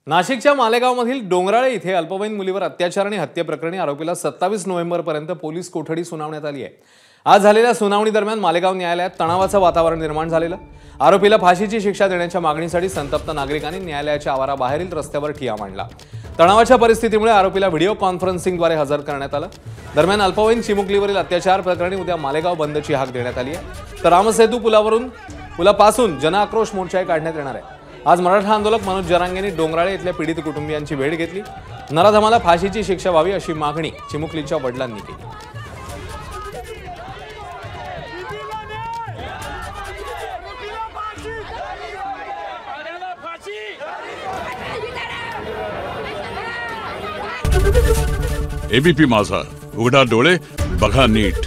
नाशिकच्या मालेगावमधील डोंगराळे इथे अल्पवयीन मुलीवर अत्याचार आणि हत्येप्रकरणी आरोपीला 27 नोव्हेंबरपर्यंत पोलीस कोठडी सुनावण्यात आली आहे। आज झालेल्या सुनावणी दरम्यान मालेगाव न्यायालयात तणावाचं वातावरण निर्माण झालेलं। आरोपीला फाशीची शिक्षा देण्याच्या मागणीसाठी संतप्त नागरिकांनी न्यायालयाच्या आवाराबाहेरील रस्त्यावर ठिय्या मांडला। तणावाच्या परिस्थितीमुळे आरोपीला व्हिडिओ कॉन्फरन्सिंगद्वारे हजर करण्यात आलं। दरम्यान अल्पवयीन चिमुकलीवरील अत्याचार प्रकरणी उद्या मालेगाव बंदची हाक देण्यात आली आहे। तर रामसेतू पुलापासून जनआक्रोश मोर्चाही काढण्यात येणार आहे। आज मराठा आंदोलक मनोज जरांगेंनी डोंगराळे इथल्या पीडित कुटुंबियांची भेट घेतली। नराधमाला फाशीची शिक्षा व्हावी अशी मागणी चिमुकलीच्या वडिलांनी केली। एबीपी माझा, उघडा डोळे बघा नीट।